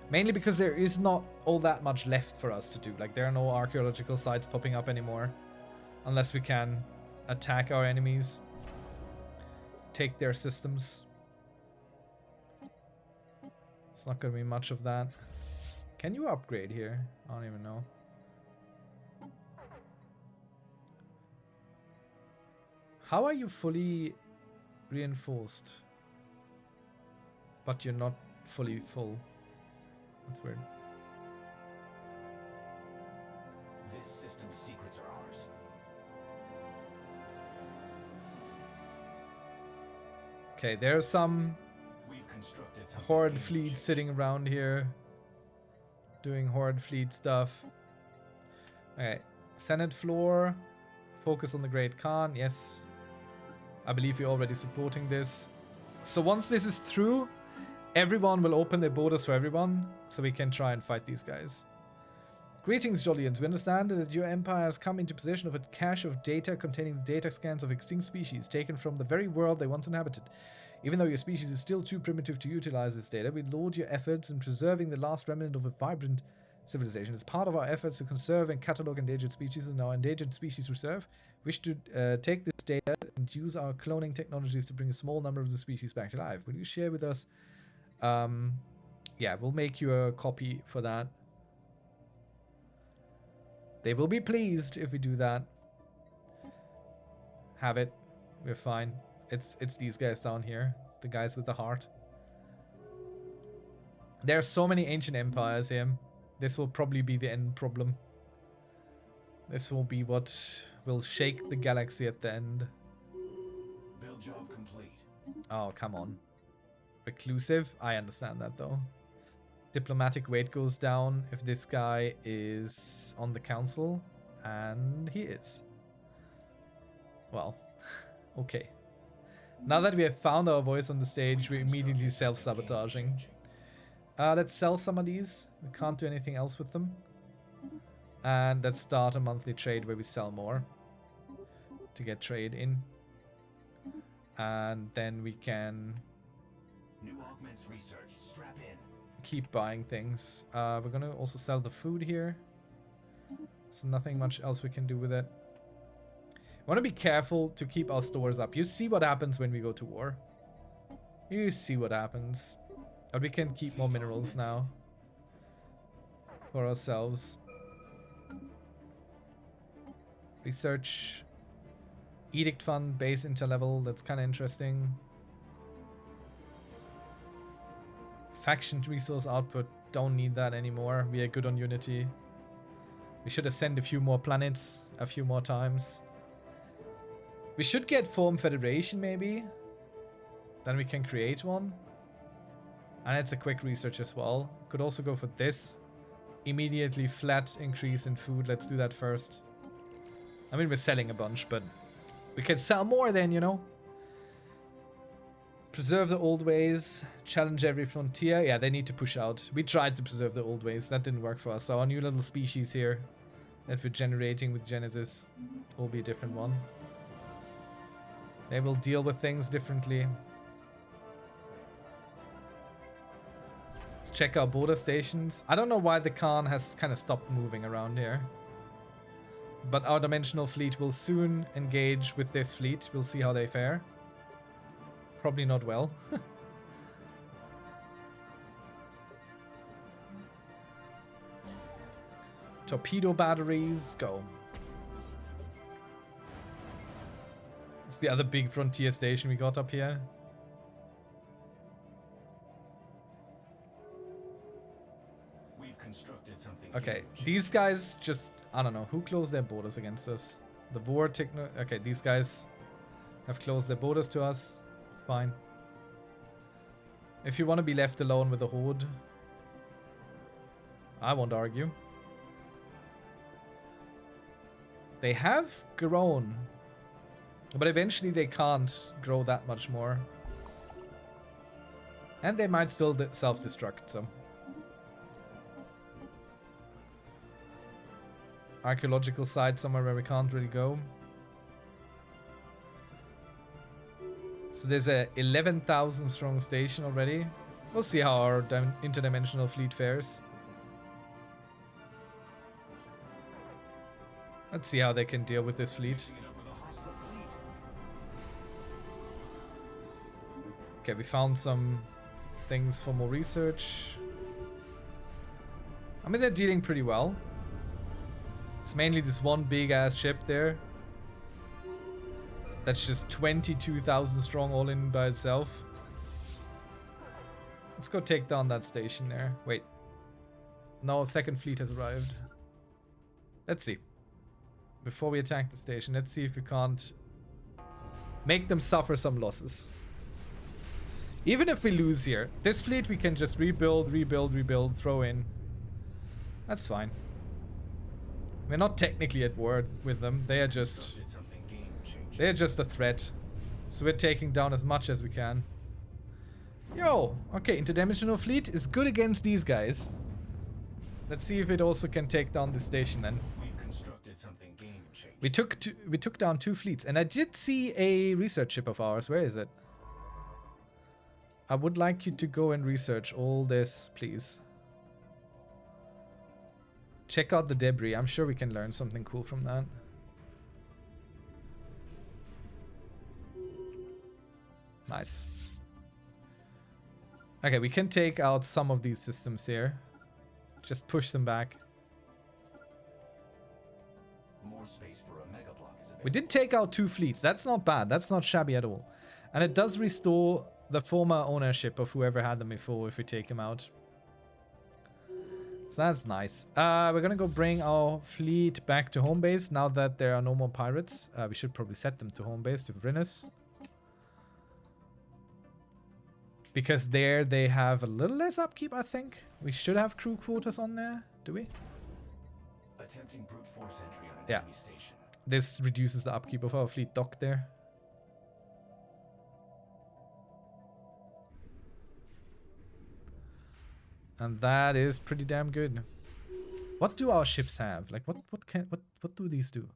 Mainly because there is not all that much left for us to do. Like, there are no archaeological sites popping up anymore. Unless we can attack our enemies. Take their systems. It's not going to be much of that. Can you upgrade here? I don't even know. How are you fully reinforced? But you're not fully full. That's weird. This system's secrets are ours. Okay, there's some We've constructed something horde game-changing. fleet sitting around here. Doing horde fleet stuff. Okay, Senate floor. Focus on the Great Khan. Yes. I believe you're already supporting this. So once this is through, everyone will open their borders for everyone, so we can try and fight these guys. Greetings, Jollians. We understand that your empire has come into possession of a cache of data containing the data scans of extinct species taken from the very world they once inhabited. Even though your species is still too primitive to utilize this data, we laud your efforts in preserving the last remnant of a vibrant civilization. As part of our efforts to conserve and catalog endangered species in our endangered species reserve, we wish to take this data and use our cloning technologies to bring a small number of the species back to life. Will you share with us? Yeah, we'll make you a copy for that. They will be pleased if we do that. Have it. We're fine. It's these guys down here. The guys with the heart. There are so many ancient empires here. This will probably be the end problem. This will be what will shake the galaxy at the end. Build job complete. Oh, come on. Reclusive? I understand that, though. Diplomatic weight goes down if this guy is on the council. And he is. Well, okay. Now that we have found our voice on the stage, we're immediately self-sabotaging. Let's sell some of these. We can't do anything else with them. And let's start a monthly trade where we sell more. To get trade in. And then we can New augments research. Strap in. keep buying things. We're gonna also sell the food here. So nothing much else we can do with it. I want to be careful to keep our stores up. You see what happens when we go to war. You see what happens. But we can keep more minerals now. For ourselves. Research. Edict fund, base interlevel. That's kind of interesting. Faction resource output. Don't need that anymore. We are good on Unity. We should ascend a few more planets. A few more times. We should get Form Federation, maybe. Then we can create one. And it's a quick research as well. Could also go for this. Immediately flat increase in food. Let's do that first. I mean, we're selling a bunch, but we can sell more then, you know. Preserve the old ways. Challenge every frontier. Yeah, they need to push out. We tried to preserve the old ways. That didn't work for us. So our new little species here that we're generating with Genesis will be a different one. They will deal with things differently. Let's check our border stations. I don't know why the Khan has kind of stopped moving around here. But our dimensional fleet will soon engage with this fleet. We'll see how they fare. Probably not well. Torpedo batteries, go. It's the other big frontier station we got up here. We've constructed something. Okay, huge. these guys just, I don't know, who closed their borders against us? The Vor Techno. Okay, these guys have closed their borders to us. Fine. If you want to be left alone with the Horde, I won't argue. They have grown, but eventually they can't grow that much more. And they might still self-destruct, so. Archaeological site somewhere where we can't really go. So there's a 11,000 strong station already. We'll see how our interdimensional fleet fares. Let's see how they can deal with this fleet. Mixing it up with a hostile fleet. Okay, we found some things for more research. I mean, they're dealing pretty well. It's mainly this one big ass ship there. That's just 22,000 strong all in by itself. Let's go take down that station there. Wait. No, second fleet has arrived. Let's see. Before we attack the station, let's see if we can't make them suffer some losses. Even if we lose here, this fleet we can just rebuild, throw in. That's fine. We're not technically at war with them. They are just a threat. So we're taking down as much as we can. Yo, okay, interdimensional fleet is good against these guys. Let's see if it also can take down the station then. We've constructed something game-changing. We took down 2 fleets, and I did see a research ship of ours. Where is it? I would like you to go and research all this, please. Check out the debris. I'm sure we can learn something cool from that. Nice. Okay, we can take out some of these systems here. Just push them back. More space for a mega block is available. We did take out 2 fleets. That's not bad. That's not shabby at all. And it does restore the former ownership of whoever had them before if we take them out. So that's nice. We're gonna go bring our fleet back to home base now that there are no more pirates. We should probably set them to home base, to Vrinus. Because there they have a little less upkeep, I think. We should have crew quarters on there. Do we? Attempting brute force entry on an Yeah. enemy station. This reduces the upkeep of our fleet dock there. And that is pretty damn good. What do our ships have? Like what do these do?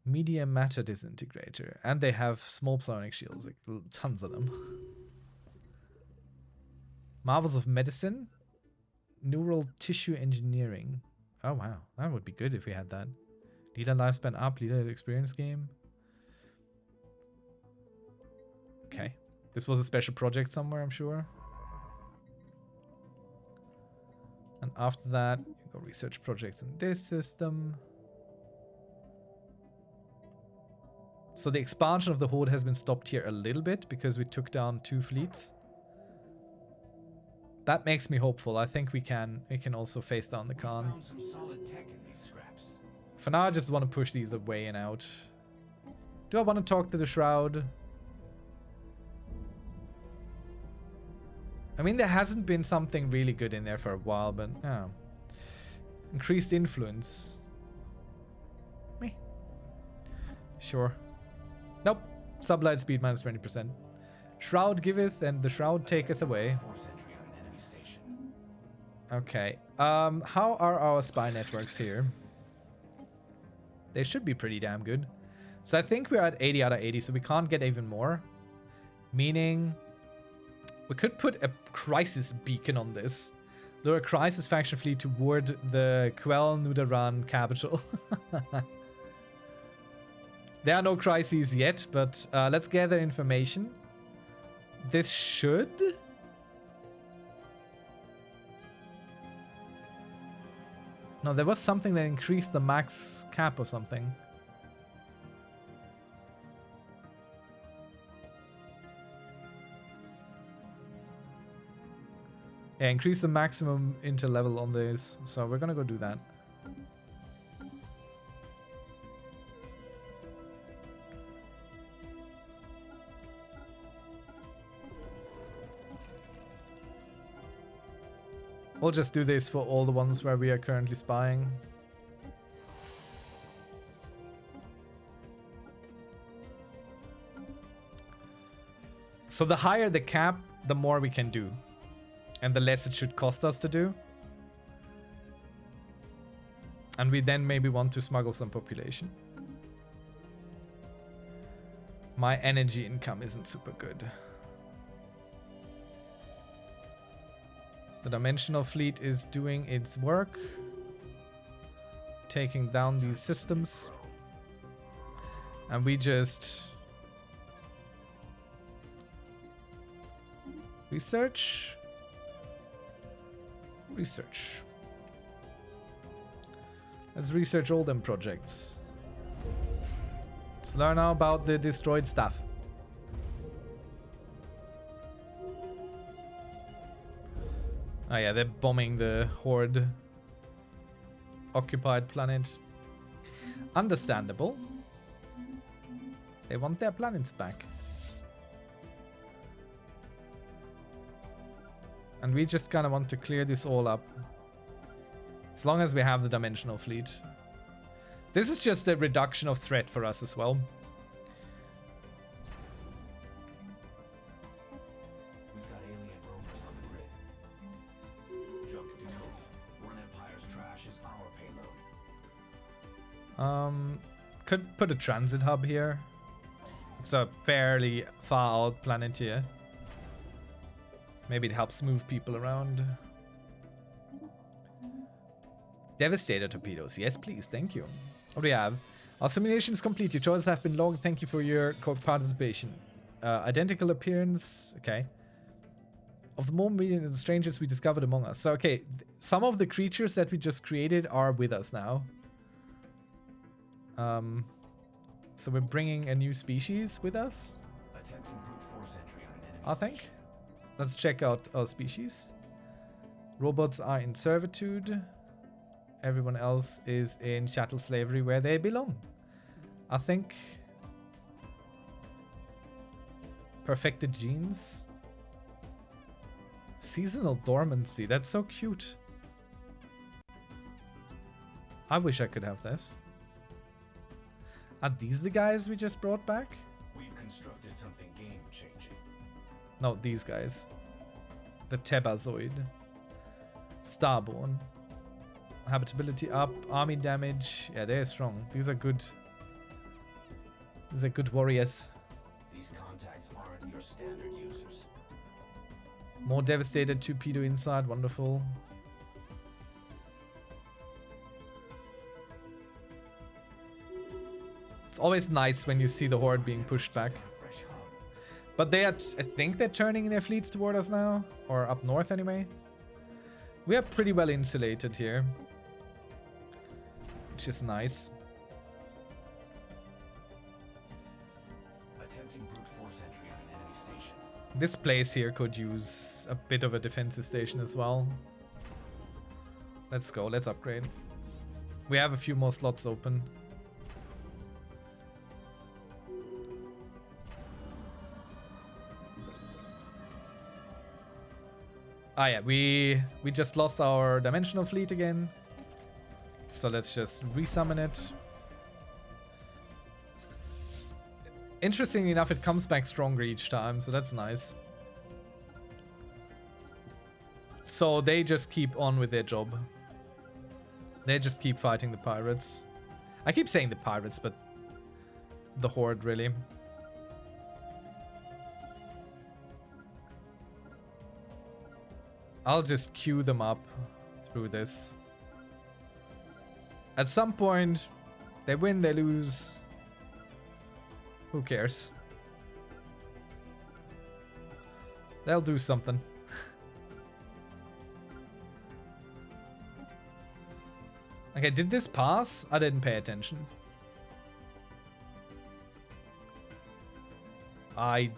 Media matter disintegrator. And they have small psionic shields, like tons of them. Marvels of medicine. Neural tissue engineering. Oh wow, that would be good if we had that. Leader lifespan up, leader experience game. Okay. This was a special project somewhere, I'm sure. And after that, you go research projects in this system. So the expansion of the Horde has been stopped here a little bit because we took down 2 fleets. That makes me hopeful. I think we can also face down the Khan. Found some solid tech in these scraps. For now, I just want to push these away and out. Do I want to talk to the Shroud? I mean, there hasn't been something really good in there for a while, but oh. Increased influence. Me. Sure. Nope. Sublight speed minus 20%. Shroud giveth and the shroud taketh away. Force entry on an enemy station. Okay. How are our spy networks here? They should be pretty damn good. So I think we're at 80 out of 80, so we can't get even more. Meaning, we could put a crisis beacon on this. Lure a crisis faction fleet toward the Quell Nudaran capital. There are no crises yet, but let's gather information. This should... No, there was something that increased the max cap or something. Yeah, increase the maximum inter level on this. So we're gonna go do that. We'll just do this for all the ones where we are currently spying. So the higher the cap, the more we can do. And the less it should cost us to do. And we then maybe want to smuggle some population. My energy income isn't super good. The dimensional fleet is doing its work. Taking down these systems. And we just... research. Research. Let's research all them projects. Let's learn now about the destroyed stuff. Oh yeah, they're bombing the Horde occupied planet. Understandable. They want their planets back. And we just kind of want to clear this all up. As long as we have the dimensional fleet. This is just a reduction of threat for us as well. We've got alien roamers on the grid. Junk decoded. One Empire's trash is our payload. Could put a transit hub here. It's a fairly far out planet here. Maybe it helps move people around. Devastator torpedoes. Yes, please. Thank you. What do we have? Our simulation is complete. Your choices have been logged. Thank you for your participation. Identical appearance. Okay. Of the more millions of strangers we discovered among us. So, okay. Some of the creatures that we just created are with us now. So we're bringing a new species with us. Attempting brute force entry on an enemy I think. station. Let's check out our species. Robots are in servitude. Everyone else is in chattel slavery where they belong. I think. Perfected genes. Seasonal dormancy. That's so cute. I wish I could have this. Are these the guys we just brought back? We've constructed something game-changing. No, these guys. The Tebazoid. Starborn. Habitability up. Army damage. Yeah, they're strong. These are good. These are good warriors. These contacts aren't your standard users. More devastated torpedo inside. Wonderful. It's always nice when you see the Horde being pushed back. Fresh hub. But they are, I think they're turning their fleets toward us now. Or up north anyway. We are pretty well insulated here. Which is nice. Attempting brute force entry on an enemy station. This place here could use a bit of a defensive station as well. Let's go, let's upgrade. We have a few more slots open. Ah yeah, we just lost our dimensional fleet again. So let's just resummon it. Interestingly enough, it comes back stronger each time, so that's nice. So they just keep on with their job. They just keep fighting the pirates. I keep saying the pirates, but the horde, really. I'll just queue them up through this. At some point, they win, they lose. Who cares? They'll do something. Okay, did this pass? I didn't pay attention. I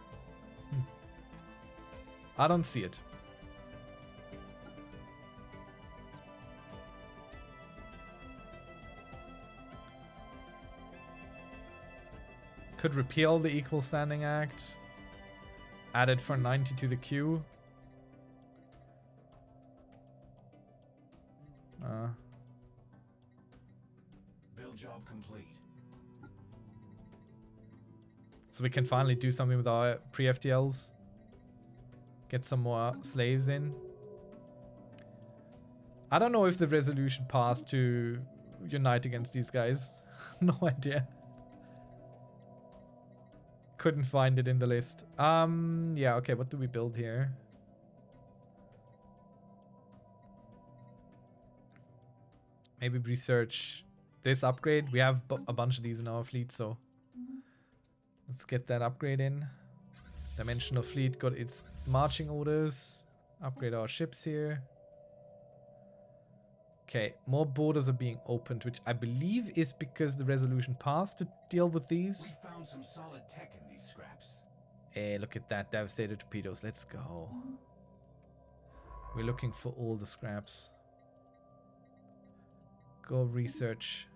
don't see it. Could repeal the Equal Standing Act. Added for 90 to the queue. Build job complete. So we can finally do something with our pre-FTLs. Get some more slaves in. I don't know if the resolution passed to unite against these guys. No idea. Couldn't find it in the list. Yeah, okay, what do we build here? Maybe research this upgrade. We have a bunch of these in our fleet, so let's get that upgrade in. Dimensional fleet got its marching orders. Upgrade our ships here. Okay, more borders are being opened, which I believe is because the resolution passed to deal with these. We found some solid tech in these scraps. Hey, look at that. Devastator torpedoes. Let's go. We're looking for all the scraps. Go research.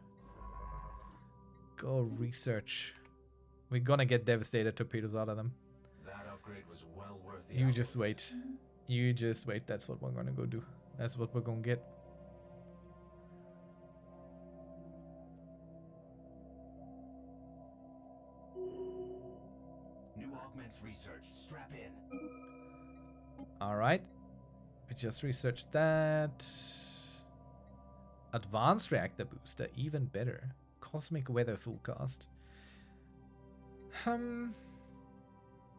Go research. We're gonna get Devastator torpedoes out of them. That upgrade was well worth the You hours. just wait. You just wait. That's what we're gonna go do. That's what we're gonna get. New augments researched. Strap in. Alright. We just researched that. Advanced reactor booster, even better. Cosmic weather forecast. Gamma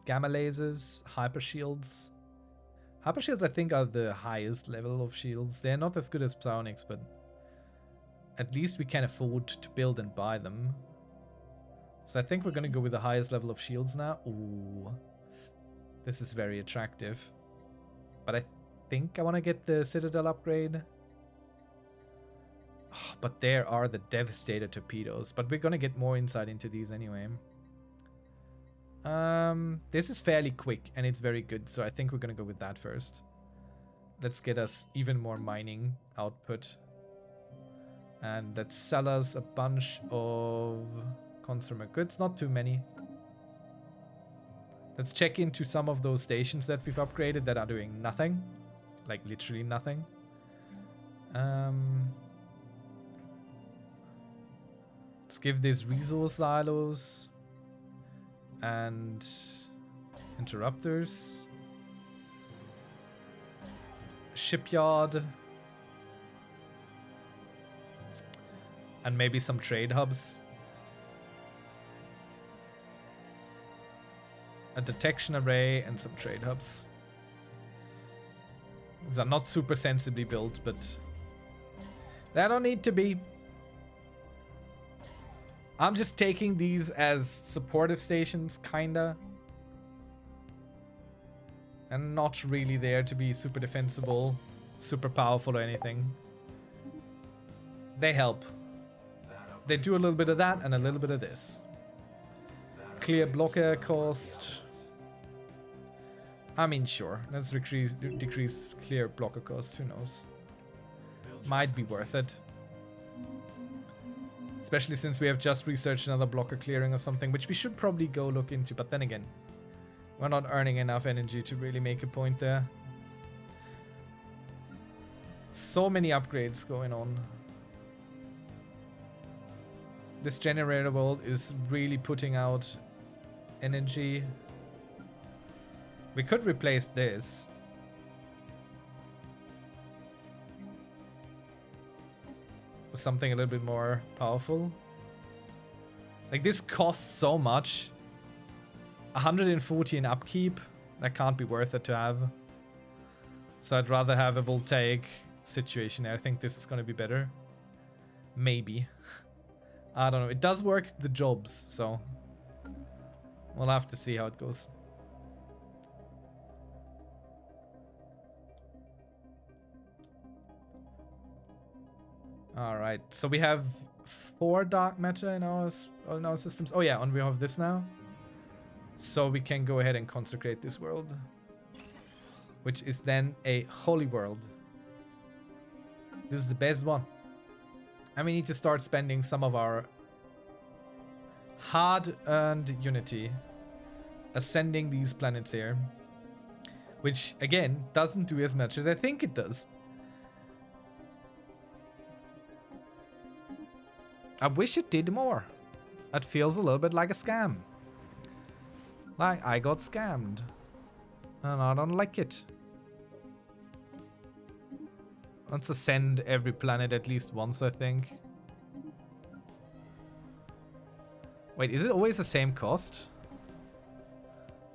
lasers, hyper shields. Hyper shields, I think, are the highest level of shields. They're not as good as psionics, but at least we can afford to build and buy them. So I think we're gonna go with the highest level of shields now. Ooh, this is very attractive. But I think I want to get the Citadel upgrade. Oh, but there are the Devastator torpedoes. But we're gonna get more insight into these anyway. This is fairly quick and it's very good, so I think we're gonna go with that first. Let's get us even more mining output. And let's sell us a bunch of consumer goods, not too many. Let's check into some of those stations that we've upgraded that are doing nothing. Like literally nothing. Let's give these resource silos and interrupters. Shipyard. And maybe some trade hubs. A detection array and some trade hubs. These are not super sensibly built, but they don't need to be. I'm just taking these as supportive stations, kinda. And not really there to be super defensible, super powerful or anything. They help. They do a little bit of that and a little bit of this. Clear blocker cost. I mean, sure. Let's decrease clear blocker cost. Who knows? Might be worth it. Especially since we have just researched another blocker clearing or something, which we should probably go look into. But then again, we're not earning enough energy to really make a point there. So many upgrades going on. This generator world is really putting out energy. We could replace this. With something a little bit more powerful. Like, this costs so much. 140 in upkeep. That can't be worth it to have. So I'd rather have a voltaic situation. I think this is going to be better. Maybe. I don't know. It does work the jobs, so we'll have to see how it goes. All right. So we have 4 dark matter in our systems. Oh yeah, and we have this now. So we can go ahead and consecrate this world, which is then a holy world. This is the best one. And we need to start spending some of our hard-earned unity ascending these planets here, which again doesn't do as much as I think it does. I wish it did more. It feels a little bit like a scam. Like I got scammed. And I don't like it. Let's ascend every planet at least once, I think. Wait, is it always the same cost?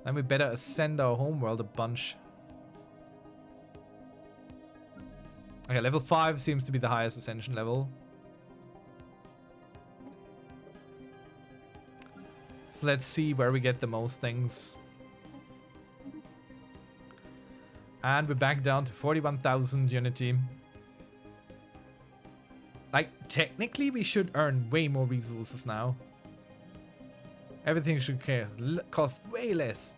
Then we better ascend our homeworld a bunch. Okay, level 5 seems to be the highest ascension level. So let's see where we get the most things. And we're back down to 41,000 unity. Like, technically we should earn way more resources now. Everything should cost way less.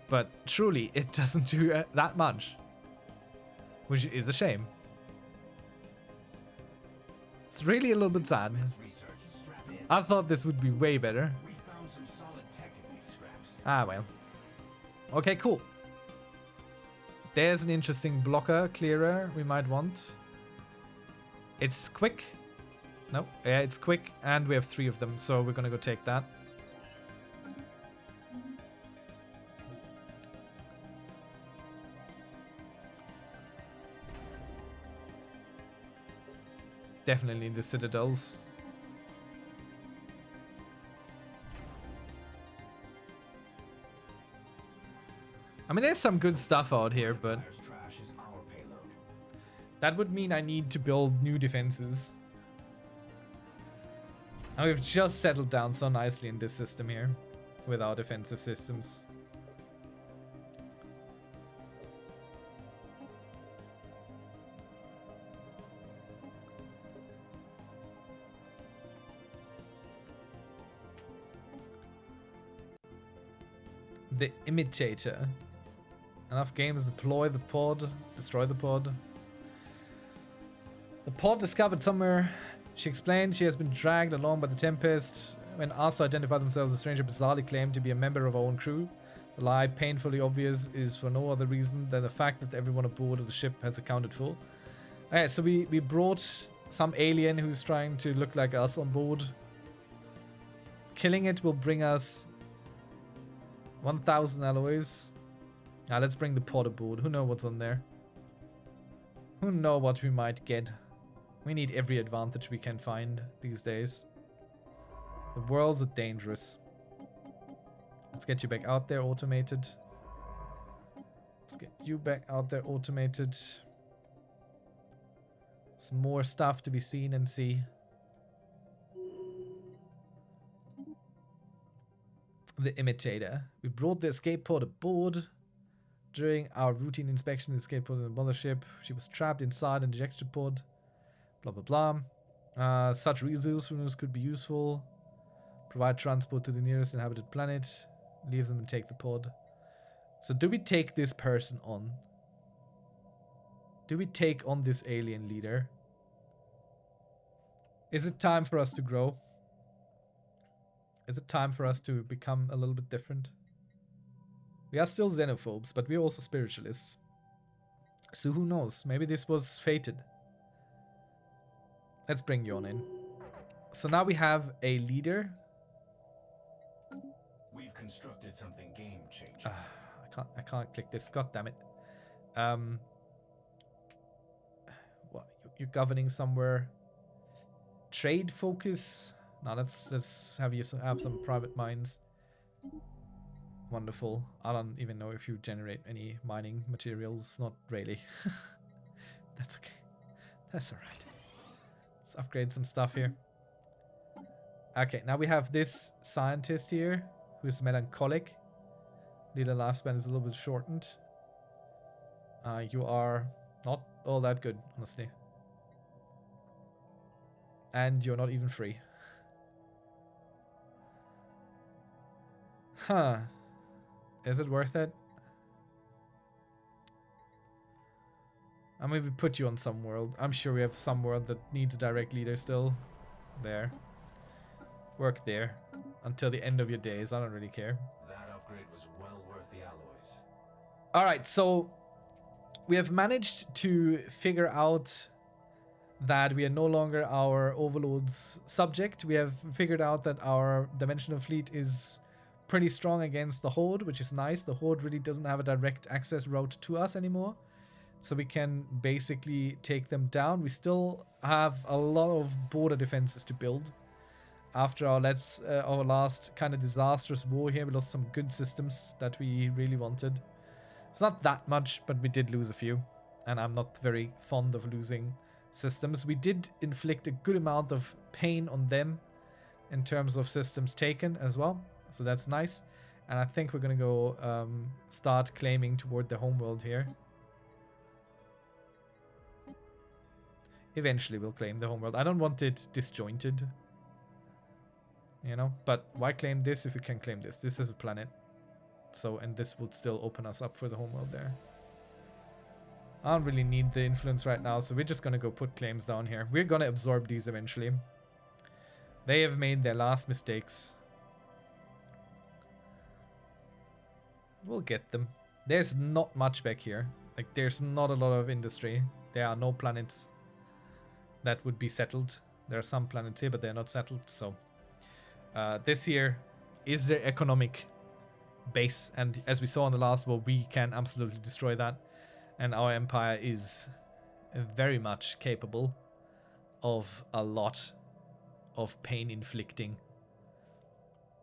But truly, it doesn't do that much. Which is a shame. It's really a little bit sad. I thought this would be way better. Ah, well. Okay, cool. There's an interesting blocker clearer we might want. It's quick. No, yeah, it's quick, and we have 3 of them, so we're gonna go take that. Definitely need the citadels. I mean, there's some good stuff out here, but that would mean I need to build new defenses. And we've just settled down so nicely in this system here with our defensive systems. The Imitator. Enough games deploy the pod, destroy the pod. The pod discovered somewhere. She explained she has been dragged along by the Tempest. When asked to identify themselves, the stranger bizarrely claimed to be a member of our own crew. The lie, painfully obvious, is for no other reason than the fact that everyone aboard of the ship has accounted for. Alright, so we brought some alien who's trying to look like us on board. Killing it will bring us 1,000 alloys. Now let's bring the pod aboard. Who knows what's on there? Who knows what we might get? We need every advantage we can find these days. The worlds are dangerous. Let's get you back out there, automated. Let's get you back out there, automated. Some more stuff to be seen and see. The Imitator. We brought the escape pod aboard. During our routine inspection of the escape pod in the mothership, she was trapped inside an ejection pod. Blah, blah, blah. Such resources could be useful. Provide transport to the nearest inhabited planet. Leave them and take the pod. So do we take this person on? Do we take on this alien leader? Is it time for us to grow? Is it time for us to become a little bit different? We are still xenophobes, but we're also spiritualists. So who knows? Maybe this was fated. Let's bring Yon in. So now we have a leader. constructed something game-changing. I can't click this. God damn it. What? You're governing somewhere. Trade focus. Now let's have you have some private mines. Wonderful. I don't even know if you generate any mining materials. Not really. That's okay. That's alright. Let's upgrade some stuff here. Okay, now we have this scientist here who's melancholic. Leader lifespan is a little bit shortened. You are not all that good, honestly. And you're not even free. Huh. Is it worth it? I'll maybe put you on some world. I'm sure we have some world that needs a direct leader still. There. Work there. Until the end of your days. I don't really care. That upgrade was well worth the alloys. Alright, so we have managed to figure out that we are no longer our overlord's subject. We have figured out that our dimensional fleet is pretty strong against the Horde, which is nice. The Horde really doesn't have a direct access route to us anymore. So we can basically take them down. We still have a lot of border defenses to build. After our last kind of disastrous war here, we lost some good systems that we really wanted. It's not that much, but we did lose a few. And I'm not very fond of losing systems. We did inflict a good amount of pain on them in terms of systems taken as well. So that's nice. And I think we're going to go start claiming toward the homeworld here. Eventually we'll claim the homeworld. I don't want it disjointed. You know? But why claim this if we can claim this? This is a planet. So, and this would still open us up for the homeworld there. I don't really need the influence right now, so we're just going to go put claims down here. We're going to absorb these eventually. They have made their last mistakes. We'll get them. There's not much back here. Like, there's not a lot of industry. There are no planets that would be settled. There are some planets here, but they're not settled, so... this here is their economic base, and as we saw in the last war, we can absolutely destroy that. And our empire is very much capable of a lot of pain inflicting.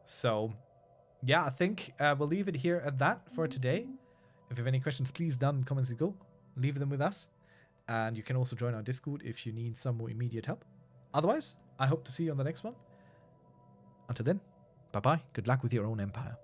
So, yeah, I think we'll leave it here at that for today. If you have any questions, please down in the comments go. Leave them with us. And you can also join our Discord if you need some more immediate help. Otherwise, I hope to see you on the next one. Until then, bye-bye. Good luck with your own empire.